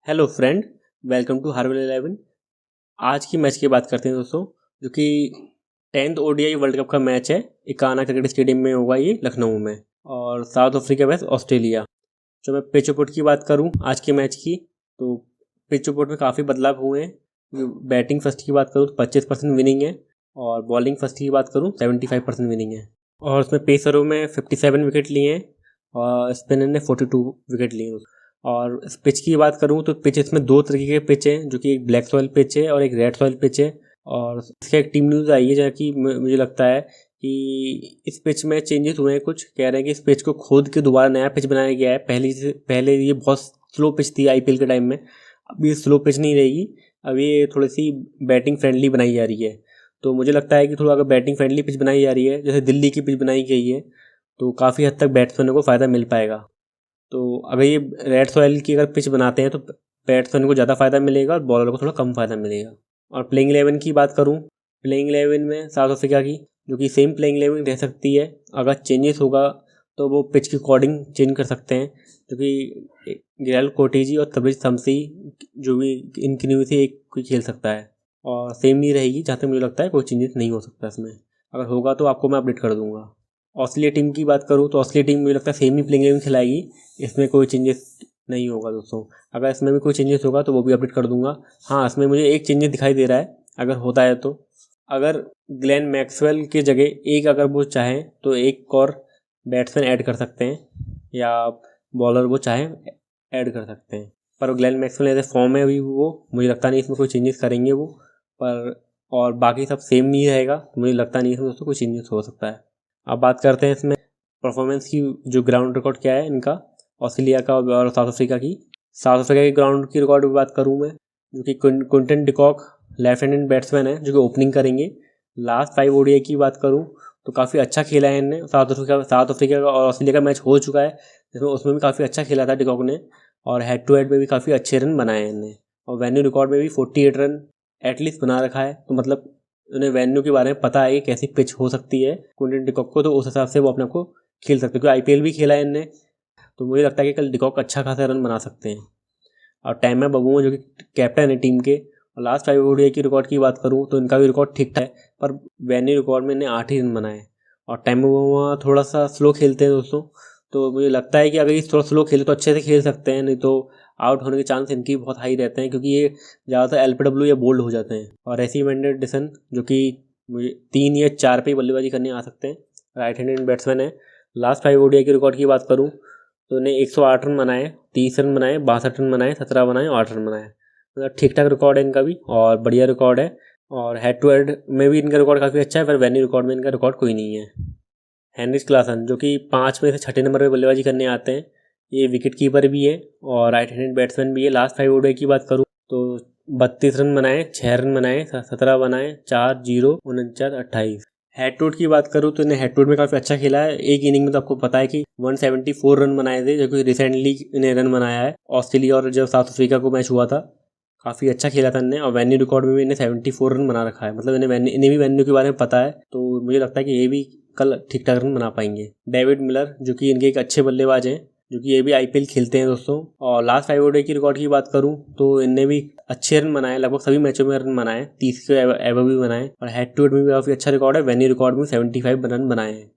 Hello friend, welcome to हार्वेल 11। आज की मैच की बात करते हैं दोस्तों, जो कि 10th ओडीआई वर्ल्ड कप का मैच है। इकाना क्रिकेट स्टेडियम में होगा ये, लखनऊ में। और साउथ अफ्रीका वर्सेस ऑस्ट्रेलिया। जो मैं पिच रिपोर्ट की बात करूं आज के मैच की, तो पिच रिपोर्ट में काफ़ी बदलाव हुए हैं। बैटिंग फर्स्ट की बात करूँ तो 25% विनिंग है, और बॉलिंग फर्स्ट की बात करूँ 75% विनिंग है। और उसमें पेसरों में 57 विकेट लिए हैं और स्पिनर ने 42 विकेट लिए हैं। और इस पिच की बात करूं तो पिच इसमें दो तरीके के पिच हैं, जो कि एक ब्लैक सॉइल पिच है और एक रेड सॉइल पिच है। और इसका एक टीम न्यूज़ आई है, जहाँ की मुझे लगता है कि इस पिच में चेंजेस हुए हैं। कुछ कह रहे हैं कि इस पिच को खोद के दोबारा नया पिच बनाया गया है। पहले ये बहुत स्लो पिच थी आईपीएल के टाइम में। अब ये स्लो पिच नहीं रहेगी, अब ये थोड़ी सी बैटिंग फ्रेंडली बनाई जा रही है। तो मुझे लगता है कि थोड़ा अगर बैटिंग फ्रेंडली पिच बनाई जा रही है, जैसे दिल्ली की पिच बनाई गई है, तो काफ़ी हद तक बैट्समैनों को फ़ायदा मिल पाएगा। तो अगर ये रेड सॉइल की अगर पिच बनाते हैं तो बैट्समैन को ज़्यादा फायदा मिलेगा और बॉलर को थोड़ा कम फायदा मिलेगा। और प्लेइंग 11 की बात करूँ, प्लेइंग 11 में साउथ अफ्रीका की, जो कि सेम प्लेइंग 11 रह सकती है। अगर चेंजेस होगा तो वो पिच की अकॉर्डिंग चेंज कर सकते हैं, जो कि गिराल कोटेजी और तबरेज शमसी, जो भी इनकी में से एक कोई खेल सकता है। और सेम नहीं रहेगी, जहाँ तक मुझे लगता है कोई चेंजेस नहीं हो सकता इसमें। अगर होगा तो आपको मैं अपडेट कर दूंगा। ऑस्ट्रेलिया टीम की बात करूँ तो ऑस्ट्रेलिया टीम मुझे लगता है सेम ही प्लेइंग 11 खिलाएगी, इसमें कोई चेंजेस नहीं होगा दोस्तों। अगर इसमें भी कोई चेंजेस होगा तो वो भी अपडेट कर दूंगा। हाँ, इसमें मुझे एक चेंजेस दिखाई दे रहा है, अगर होता है तो। अगर ग्लेन मैक्सवेल की जगह एक अगर वो चाहें तो एक और बैट्समैन ऐड कर सकते हैं, या बॉलर वो चाहें ऐड कर सकते हैं। पर ग्लेन मैक्सवेल ऐसे फॉर्म में अभी, वो मुझे लगता नहीं इसमें कोई चेंजेस करेंगे वो। पर और बाकी सब सेम नहीं रहेगा, तो मुझे लगता नहीं इसमें दोस्तों कोई चेंजेस हो सकता है। अब बात करते हैं इसमें परफॉर्मेंस की। जो ग्राउंड रिकॉर्ड क्या है इनका, ऑस्ट्रेलिया का और साउथ अफ्रीका की। साउथ अफ्रीका के ग्राउंड की रिकॉर्ड की बात करूँ मैं, जो कि Quinton de Kock left handed batsman है, जो कि ओपनिंग करेंगे। लास्ट 5 ओडीआई की बात करूँ तो काफ़ी अच्छा खेला है इनने। साउथ अफ्रीका का और ऑस्ट्रेलिया का मैच हो चुका है, जिसमें उसमें भी काफ़ी अच्छा खेला था डिकॉक ने, और हेड टू हेड में भी काफ़ी अच्छे रन बनाए हैं इनने। और वेन्यू रिकॉर्ड में भी 48 रन एटलीस्ट बना रखा है। तो मतलब उन्हें वेन्यू के बारे में पता है कि कैसी पिच हो सकती है क्विंटन डिकॉक को, तो उस हिसाब से वो अपने आप को खेल सकते हैं। क्योंकि आईपीएल भी खेला है इनने, तो मुझे लगता है कि कल डिकॉक अच्छा खासा रन बना सकते हैं। और टैम बबूमा, जो कि कैप्टन है टीम के, और लास्ट 5 ओडीआई की रिकॉर्ड की बात करूँ तो इनका भी रिकॉर्ड ठीक ठाक है, पर वेन्यू रिकॉर्ड में इन्हें 8 ही रन बनाए। और टैम बबूमा थोड़ा सा स्लो खेलते हैं दोस्तों, तो मुझे लगता है कि अगर ये थोड़ा स्लो खेले तो अच्छे से खेल सकते हैं, नहीं तो आउट होने के चांस इनकी बहुत हाई रहते हैं, क्योंकि ये ज़्यादातर एलपीडब्ल्यू या बोल्ड हो जाते हैं। और ऐसी वेंडर, जो कि मुझे 3 या 4 पे बल्लेबाजी करने आ सकते हैं, राइट हैंडेड बैट्समैन है। लास्ट 5 ओडीआई के रिकॉर्ड की बात करूँ तो इन्हें 108 रन बनाए, 30 रन बनाए, 62 रन बनाए, 17 बनाए, 8 रन बनाए। मतलब ठीक ठाक रिकॉर्ड है इनका भी, और बढ़िया रिकॉर्ड है। और हेड टू हेड में भी इनका रिकॉर्ड काफ़ी अच्छा है, पर वेन्यू रिकॉर्ड में इनका रिकॉर्ड कोई नहीं है। हेनरिच क्लासन, जो कि 5 में से 6ठे नंबर पर बल्लेबाजी करने आते हैं, ये विकेट कीपर भी है और राइट हैंडेड बैट्समैन भी है। लास्ट 5 ओडीआई की बात करूँ तो 32 रन बनाए, 6 रन बनाए, 17 बनाए, 4-0, 49, 28। हेड टू हेड की बात करूँ तो इन्हें हेड टू हेड में काफ़ी अच्छा खेला है। एक इनिंग में तो आपको पता है कि 174 रन बनाए थे, जो कि रिसेंटली इन्हें रन बनाया है ऑस्ट्रेलिया और जब साउथ अफ्रीका को मैच हुआ था। काफ़ी अच्छा खेला था इन्हें, और वेन्यू रिकॉर्ड में भी इन्हें 74 रन बना रखा है। मतलब इन्हें भी वेन्यू के बारे में पता है, तो मुझे लगता है कि ये भी कल ठीक ठाक रन बना पाएंगे। डेविड मिलर, जो कि इनके एक अच्छे बल्लेबाज हैं, जो कि ये भी आईपीएल खेलते हैं दोस्तों। और लास्ट 5 ओडीआई की रिकॉर्ड की बात करूं तो इनने भी अच्छे रन बनाए, लगभग सभी मैचों में रन बनाए, 30 के एवं भी बनाए। और हेड टू हेड में भी काफ़ी अच्छा रिकॉर्ड है, वेन्यू रिकॉर्ड में 75 रन बनाए हैं।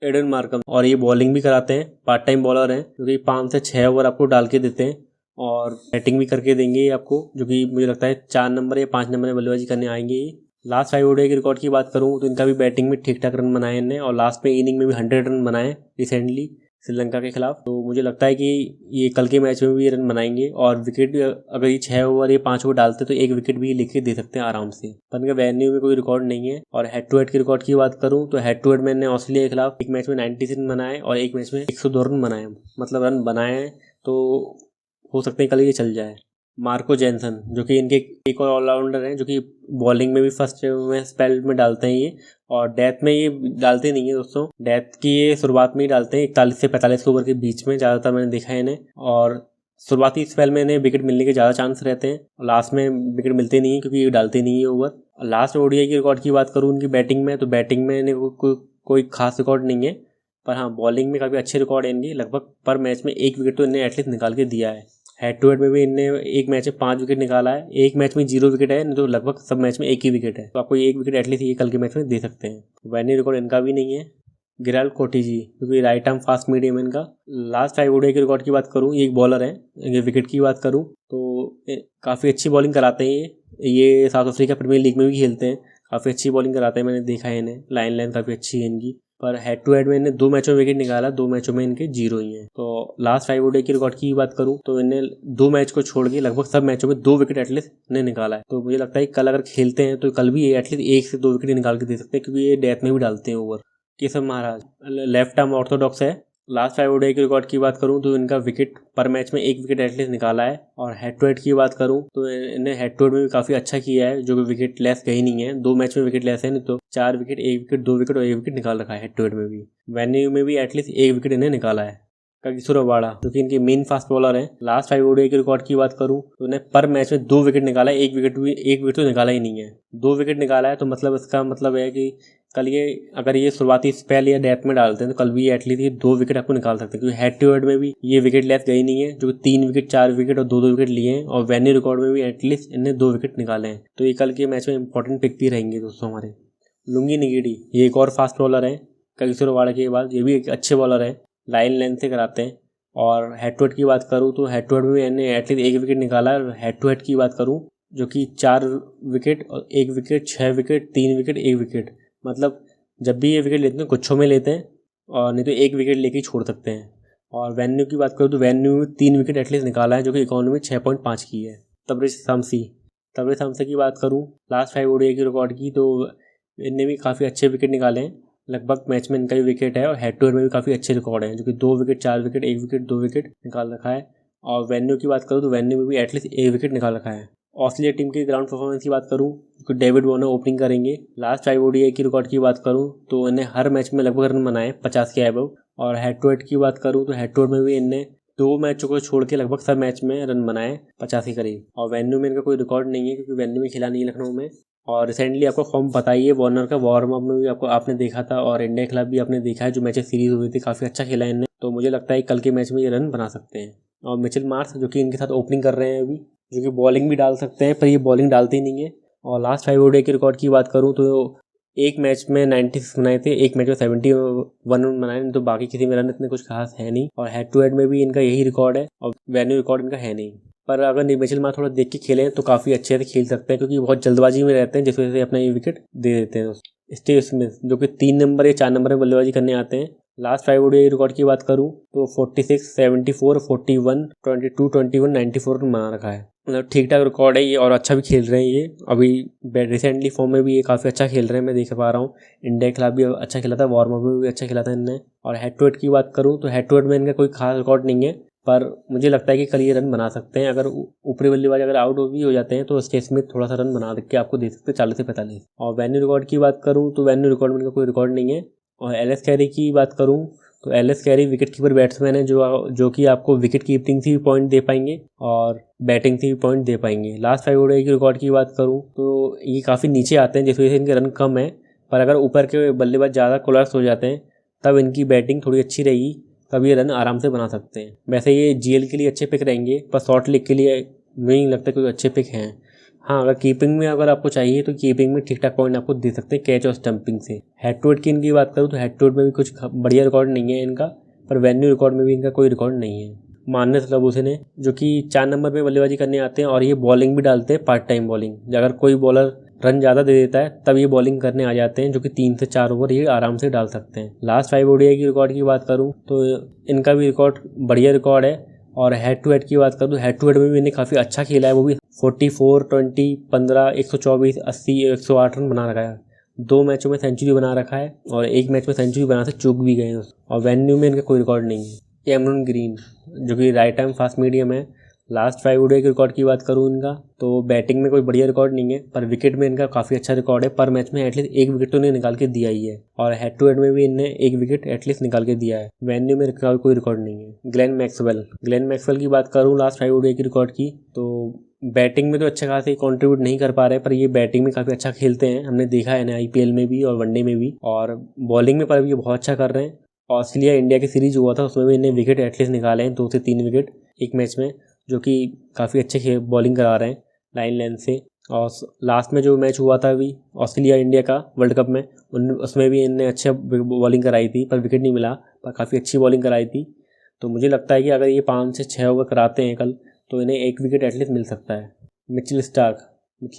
एडन मार्कम, और ये बॉलिंग भी कराते हैं, पार्ट टाइम बॉलर हैं, जो कि 5 से 6 ओवर आपको डाल के देते हैं, और बैटिंग भी करके देंगे आपको, जो कि मुझे लगता है 4 नंबर या 5 नंबर में बल्लेबाजी करने आएंगे ये। लास्ट 5 ओडीआई के रिकॉर्ड की बात करूँ तो इनका भी बैटिंग में ठीक ठाक रन बनाए इनने, और लास्ट में इनिंग में भी 100 रन बनाए रिसेंटली श्रीलंका के खिलाफ। तो मुझे लगता है कि ये कल के मैच में भी रन बनाएंगे, और विकेट अगर ये 6 ओवर या 5 ओवर डालते तो एक विकेट भी लेके दे सकते हैं आराम से। पर इनका वेन्यू में कोई रिकॉर्ड नहीं है। और हेड टू हेड के रिकॉर्ड की बात करूँ तो हेड टू हेड में ऑस्ट्रेलिया के खिलाफ एक मैच में 96 रन बनाए और एक मैच में 102 रन बनाए। मतलब रन बनाए हैं, तो हो सकते हैं कल ये चल जाए। मार्को जेनसन, जो कि इनके एक और ऑलराउंडर हैं, जो कि बॉलिंग में भी फर्स्ट में स्पेल में डालते हैं ये, और डेथ में ये डालते नहीं है दोस्तों। डेथ की ये शुरुआत में ही डालते हैं, 41 से 45 ओवर के बीच में ज़्यादातर मैंने देखा है इन्हें। और शुरुआती स्पेल में इन्हें विकेट मिलने के ज़्यादा चांस रहते हैं, और लास्ट में विकेट मिलते नहीं है, क्योंकि ये डालते नहीं है ओवर। लास्ट ओडीआई की रिकॉर्ड की बात करूँ उनकी बैटिंग में, तो बैटिंग में इन्हें कोई खास रिकॉर्ड नहीं है, पर हाँ बॉलिंग में काफ़ी अच्छे रिकॉर्ड है इनके। लगभग पर मैच में एक विकेट तो इन्हें एटलीस्ट निकाल के दिया है। हेड टू हेड में भी इनने एक मैच में 5 विकेट निकाला है, एक मैच में 0 विकेट है, नहीं तो लगभग सब मैच में एक ही विकेट है। तो आपको एक विकेट एटलीस्ट ये कल के मैच में दे सकते हैं। वैन्यू रिकॉर्ड इनका भी नहीं है। गिराल्ड कोटिजी क्योंकि राइट आर्म फास्ट मीडियम है इनका। लास्ट 5 ओडीआई के रिकॉर्ड की बात करूँ, ये एक बॉलर है। ये विकेट की बात करूँ तो काफ़ी अच्छी बॉलिंग कराते हैं ये साउथ अफ्रीका प्रीमियर लीग में भी खेलते हैं, काफ़ी अच्छी बॉलिंग कराते हैं, मैंने देखा है इन्हें। लाइन काफ़ी अच्छी है इनकी। पर हेड टू हेड में इन्हें 2 मैचों में विकेट निकाला, 2 मैचों में इनके 0 ही हैं। तो लास्ट 5 ओडीआई की रिकॉर्ड की बात करूँ तो इन्हें 2 मैच को छोड़ के लगभग सब मैचों में 2 विकेट एटलीस्ट इन्हें निकाला है। तो मुझे लगता है कल अगर खेलते हैं तो कल भी ये एटलीस्ट 1 से 2 विकेट निकाल के दे सकते हैं, क्योंकि ये डेथ में भी डालते हैं over. Keshav Maharaj left arm Orthodox है। लास्ट 5 ओडीआई के रिकॉर्ड की बात करूं तो इनका विकेट पर मैच में 1 विकेट एटलीस्ट निकाला है। और हेड टू हेड की बात करूं तो इन्हें हेड टू हेड में भी काफ़ी अच्छा किया है, जो कि विकेट लेस कहीं नहीं है। 2 मैच में विकेट लेस है, नहीं तो 4 विकेट, 1 विकेट, 2 विकेट और 1 विकेट निकाल रखा है हेड टू हेड में भी। वेन्यू में भी एटलीस्ट 1 विकेट इन्हें निकाला है। कागिसो रबाडा जो कि इनके मेन फास्ट बॉलर हैं। लास्ट 5 ओडीआई के रिकॉर्ड की बात करूं तो इन्हें पर मैच में 2 विकेट निकाला है, 1 विकेट तो निकाला ही नहीं है। 2 विकेट निकाला है तो मतलब इसका मतलब है कि कल ये अगर ये शुरुआती स्पेल या डेथ में डालते हैं तो कल भी एटलीस्ट ये 2 विकेट आपको निकाल सकते हैं, क्योंकि हेड टू हेड में भी ये विकेट लेस गई नहीं है, जो 3 विकेट, 4 विकेट और 2 विकेट लिए हैं। और वेन्यू रिकॉर्ड में भी एटलीस्ट इन्हें 2 विकेट निकाले हैं। तो ये कल के मैच में इंपॉर्टेंट पिक भी रहेंगे दोस्तों हमारे। लुंगी निगिडी ये एक और फास्ट बॉलर है कागिसो रबाडा के बाद, ये भी एक अच्छे बॉलर है, लाइन लेंथ से कराते हैं। और हेड टू हेड की बात करूँ तो हेड टू हेड में इन्हें एटलीस्ट 1 विकेट निकाला है। हेड टू हेड की बात करूँ जो कि 4 विकेट और 1 विकेट, 6 विकेट, 3 विकेट, 1 विकेट, मतलब जब भी ये विकेट लेते हैं गुच्छों में लेते हैं, और नहीं तो 1 विकेट लेके छोड़ सकते हैं। और वेन्यू की बात करूँ तो वेन्यू में 3 विकेट एटलीस्ट निकाला है, जो कि इकोनॉमी 6.5 की है। तबरेज शामसी की बात करूँ लास्ट 5 ओडीआई की रिकॉर्ड की तो इनने भी काफ़ी अच्छे विकेट निकाले हैं, लगभग मैच में इनका भी विकेट है। और हेड टू हेड में भी काफ़ी अच्छे रिकॉर्ड हैं, जो कि 2 विकेट, 4 विकेट, 1 विकेट, 2 विकेट निकाल रखा है। और वेन्यू की बात करूँ तो वेन्यू में भी एटलीस्ट 1 विकेट निकाल रखा है। ऑस्ट्रेलिया टीम की ग्राउंड परफॉर्मेंस की बात करूँ तो डेविड वार्नर ओपनिंग करेंगे। लास्ट 5 ओडीआई की रिकॉर्ड की बात करूँ तो इन्हें हर मैच में लगभग रन बनाए 50 के अबव। और हेड टू हेड की बात करूँ तो हेड टू हेड में भी इनने 2 मैचों को छोड़ के लगभग सब मैच में रन बनाए 50 के करीब। और वेन्यू में इनका कोई रिकॉर्ड नहीं है, क्योंकि वेन्यू में खेला नहीं है लखनऊ में। और रिसेंटली आपको फॉर्म बताइए वार्नर का, वार्म अप में भी आपने देखा था, और इंडिया के खिलाफ भी आपने देखा है, जो मैचेस सीरीज हुई थी काफ़ी अच्छा खेला है इनने। तो मुझे लगता है कल के मैच में ये रन बना सकते हैं। और मिचेल मार्श जो कि इनके साथ ओपनिंग कर रहे हैं अभी, जो कि बॉलिंग भी डाल सकते हैं, पर ये बॉलिंग डालते ही नहीं है। और लास्ट 5 ओडीआई के रिकॉर्ड की बात करूँ तो एक मैच में 96 बनाए थे, एक मैच में 71 रन बनाए, तो बाकी किसी में रन इतने कुछ खास है नहीं। और हेड टू हेड में भी इनका यही रिकॉर्ड है, और वेन्यू रिकॉर्ड इनका है नहीं। पर अगर मिचेल मार्श थोड़ा देख के खेलें तो काफ़ी अच्छे से खेल सकते हैं, क्योंकि बहुत जल्दबाजी में रहते हैं, जिस वजह से अपना ये विकेट दे देते हैं। स्टीव स्मिथ जो कि 3 नंबर या 4 नंबर में बल्लेबाजी करने आते हैं। लास्ट 5 ओडीआई रिकॉर्ड की बात करूँ तो 46, 74, 41, 22, 21, 94 रन बना रखा है। मतलब ठीक ठाक रिकॉर्ड है ये, और अच्छा भी खेल रहे हैं ये। अभी रिसेंटली फॉर्म में भी ये काफ़ी अच्छा खेल रहे हैं, मैं देख पा रहा हूँ। इंडिया के खिलाफ भी अच्छा खेला था, वार्म अप में भी अच्छा खेला था इनने। और हेड टू हेड की बात करूँ तो हेड टू हेड में इनका कोई खास रिकॉर्ड नहीं है, पर मुझे लगता है कि कल ये रन बना सकते हैं। अगर ऊपरी बल्लेबाज अगर आउट भी हो जाते हैं तो स्टीव स्मिथ थोड़ा सा रन बना के आपको दे सकते हैं 40 से 45। और वेन्यू रिकॉर्ड की बात करूँ तो वेन्यू रिकॉर्ड में इनका कोई रिकॉर्ड नहीं है। और एलएस कैरी की बात करूँ तो LS carry wicket keeper batsman है, जो कि आपको विकेट कीपिंग से भी पॉइंट दे पाएंगे और बैटिंग से भी पॉइंट दे पाएंगे। लास्ट 5 ओडीआई की रिकॉर्ड की बात करूँ तो ये काफ़ी नीचे आते हैं, जिस वजह से इनके रन कम है। पर अगर ऊपर के बल्लेबाज ज़्यादा कोलैप्स हो जाते हैं तब इनकी बैटिंग थोड़ी अच्छी रहेगी, तब ये रन आराम से बना सकते हैं। वैसे ये जीएल के लिए अच्छे पिक रहेंगे, पर शॉर्ट लीग के लिए मुझे नहीं लगता कोई अच्छे पिक हैं। हाँ, अगर कीपिंग में अगर आपको चाहिए तो कीपिंग में ठीक ठाक पॉइंट आपको दे सकते हैं कैच और स्टंपिंग से। हेड टू हेड की इनकी बात करूँ तो हेड टू हेड में भी कुछ बढ़िया रिकॉर्ड नहीं है इनका, पर वेन्यू रिकॉर्ड में भी इनका कोई रिकॉर्ड नहीं है। मानस लबूसे ने जो कि 4 नंबर में बल्लेबाजी करने आते हैं, और ये बॉलिंग भी डालते हैं, पार्ट टाइम बॉलिंग। अगर कोई बॉलर रन ज़्यादा दे देता है तब ये बॉलिंग करने आ जाते हैं, जो कि 3 से 4 ओवर ये आराम से डाल सकते हैं। लास्ट 5 ओडीआई की रिकॉर्ड की बात करूँ तो इनका भी रिकॉर्ड बढ़िया रिकॉर्ड है। और हेड टू हेड की बात करूँ तो हेड टू हेड में भी इन्हें काफ़ी अच्छा खेला है, वो भी 44, 20, 15, 124, 80, 108 रन बना रखा है। 2 मैचों में सेंचुरी बना रखा है, और 1 मैच में सेंचुरी बना से चूक भी गए। और वेन्यू में इनका कोई रिकॉर्ड नहीं है। कैमरून ग्रीन जो कि राइट आर्म फास्ट मीडियम है। लास्ट 5 ओडीआई के रिकॉर्ड की बात करूँ इनका तो बैटिंग में कोई बढ़िया रिकॉर्ड नहीं है, पर विकेट में इनका काफ़ी अच्छा रिकॉर्ड है। पर मैच में एटलीस्ट 1 विकेट तो इन्हें निकाल के दिया ही है, और हेड टू हेड में भी इन्हें 1 विकेट एटलीस्ट निकाल के दिया है। वेन्यू में कोई रिकॉर्ड नहीं है। ग्लेन मैक्सवेल की बात करूँ लास्ट 5 ओडीआई की रिकॉर्ड की तो बैटिंग में तो अच्छा खासा कंट्रीब्यूट नहीं कर पा रहे, पर ये बैटिंग में काफ़ी अच्छा खेलते हैं, हमने देखा है आईपीएल में भी और वनडे में भी। और बॉलिंग में पर भी ये बहुत अच्छा कर रहे हैं। ऑस्ट्रेलिया इंडिया की सीरीज हुआ था, उसमें भी इन्हें विकेट एटलीस्ट निकाले हैं, 2 से 3 विकेट एक मैच में, जो कि काफ़ी अच्छे बॉलिंग करा रहे हैं लाइन लेंथ से। और लास्ट में जो मैच हुआ था अभी ऑस्ट्रेलिया इंडिया का वर्ल्ड कप में, उसमें भी इनने अच्छा बॉलिंग कराई थी, पर विकेट नहीं मिला, पर काफ़ी अच्छी बॉलिंग कराई थी। तो मुझे लगता है कि अगर ये 5 से 6 ओवर कराते हैं कल, तो इन्हें 1 विकेट एटलीस्ट मिल सकता है। मिचेल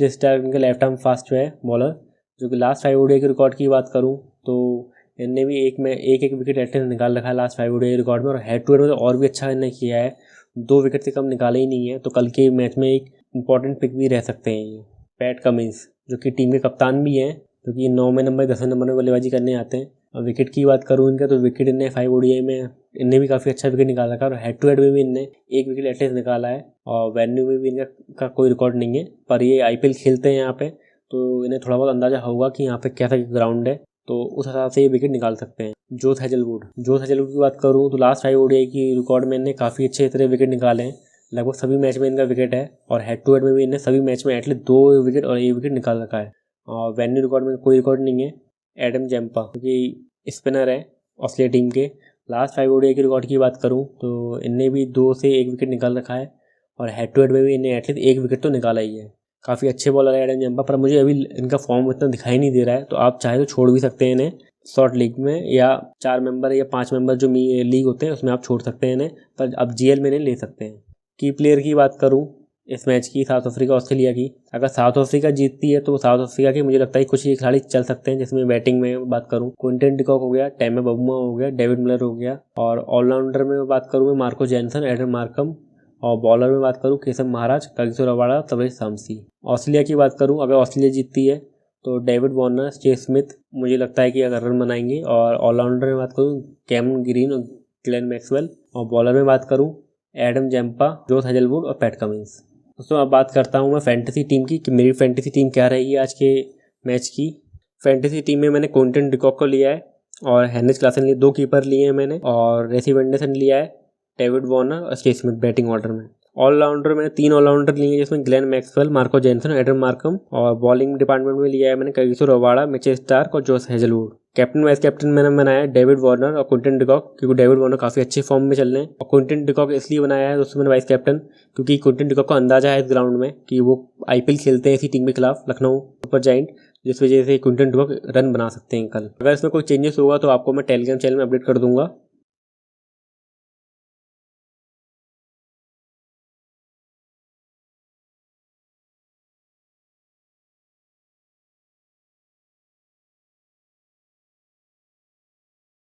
स्टार्क इनका लेफ्ट आर्म फास्ट जो है बॉलर, जो कि लास्ट 5 ओडीआई के रिकॉर्ड की बात करूँ तो इनने भी एक विकेट एटलीस्ट निकाल रखा है लास्ट 5 ओडीआई रिकॉर्ड में, और हेड टू हेड में तो और भी अच्छा इन्होंने किया है, 2 विकेट से कम निकाले ही नहीं है। तो कल के मैच में एक इंपॉर्टेंट पिक भी रह सकते हैं ये। पैट कमिंस जो कि टीम के कप्तान भी हैं, जो कि 9वें नंबर 10वें नंबर में बल्लेबाजी करने आते हैं। और विकेट की बात करूँ इनका, तो विकेट इनने 5 ओडीआई में इनने भी काफ़ी अच्छा विकेट निकाला था, और हेड टू हेड में भी इनने 1 विकेट एटलीस्ट निकाला है। और वेन्यू में भी इनका कोई रिकॉर्ड नहीं है, पर ये आईपीएल खेलते हैं यहाँ पे, तो इन्हें थोड़ा बहुत अंदाज़ा होगा कि यहाँ पे कैसा ग्राउंड है, तो उस हिसाब से ये विकेट निकाल सकते हैं। जोश हेजलवुड की बात करूँ तो लास्ट 5 ओडीआई की रिकॉर्ड में इनने काफ़ी अच्छे तरह विकेट निकाले हैं, लगभग सभी मैच में इनका विकेट है। और हेड टू हेड में भी इन्हें सभी मैच में एटलीस्ट 2 विकेट और 1 विकेट निकाल रखा है। और वेन्यू रिकॉर्ड में कोई रिकॉर्ड नहीं है। एडम जैम्पा क्योंकि स्पिनर है ऑस्ट्रेलिया टीम के, लास्ट 5 ओडीआई के रिकॉर्ड की बात करूँ तो इनने भी 2 से 1 विकेट निकाल रखा है, और हेड टू हेड में भी इन्हें एटलीस्ट 1 विकेट तो निकाला ही है। काफ़ी अच्छे बॉलर है एडम जैम्पा, पर मुझे अभी इनका फॉर्म इतना दिखाई नहीं दे रहा है, तो आप चाहे तो छोड़ भी सकते हैं इन्हें शॉर्ट लीग में, या 4 मेंबर या 5 मेंबर जो लीग होते हैं उसमें आप छोड़ सकते हैं इन्हें, पर अब जीएल में इन्हें ले सकते हैं। की प्लेयर की बात करूँ इस मैच की, साउथ अफ्रीका ऑस्ट्रेलिया की, अगर साउथ अफ्रीका जीतती है तो साउथ अफ्रीका के मुझे लगता है कुछ ही खिलाड़ी चल सकते हैं, जिसमें बैटिंग में बात करूँ क्विंटन डिकॉक हो गया, टेम्बा बबुआ हो गया, डेविड मिलर हो गया, और ऑलराउंडर में बात करूँ मार्को जैनसन, एडम मार्कम, और बॉलर में बात करूँ Keshav Maharaj, Kagiso Rabada, तवेश Shamsi. Australia की बात करूँ, अगर ऑस्ट्रेलिया जीतती है तो डेविड वार्नर, स्टीव स्मिथ मुझे लगता है कि अगर रन बनाएंगे, और ऑलराउंडर में बात करूँ कैमरन ग्रीन और ग्लेन मैक्सवेल, और बॉलर में बात करूँ एडम जैम्पा, जोश हेजलवुड और पैट कमिंस। दोस्तों अब बात करता हूँ मैं फैंटेसी टीम की कि मेरी फैंटेसी टीम क्या रहेगी आज के मैच की। फैंटेसी टीम में मैंने क्विंटन डिकॉक को लिया है, और हेनरिच क्लासन लिए, 2 कीपर लिए हैं मैंने, और रेसी वेंडरसन लिया है, डेविड वार्नर और स्टीव स्मिथ बैटिंग ऑर्डर में। ऑलराउंडर मैंने 3 ऑलराउंडर लिए हैं, जिसमें Glenn Maxwell, Marco Jansen, Adam Markram, और बॉलिंग डिपार्टमेंट में लिया है मैंने कागिसो रबाडा, मिचेल स्टार्क और Josh Hazlewood. Captain vice captain मैंने बनाया डेविड वार्नर और क्विंटन डिकॉक, क्योंकि डेविड वार्नर काफ़ी अच्छे फॉर्म में चल रहे हैं, और क्विंटन डिकॉक इसलिए बनाया है दोस्तों मैंने वाइस कैप्टन, क्योंकि क्विंटन डिकॉक को अंदाजा है इस ग्राउंड में कि वो आईपीएल खेलते हैं इसी टीम के खिलाफ, लखनऊ सुपर जायंट, जिस वजह से क्विंटन डिकॉक रन बना सकते हैं कल। अगर इसमें कोई चेंजेस होगा तो आपको मैं टेलीग्राम चैनल में अपडेट कर दूंगा।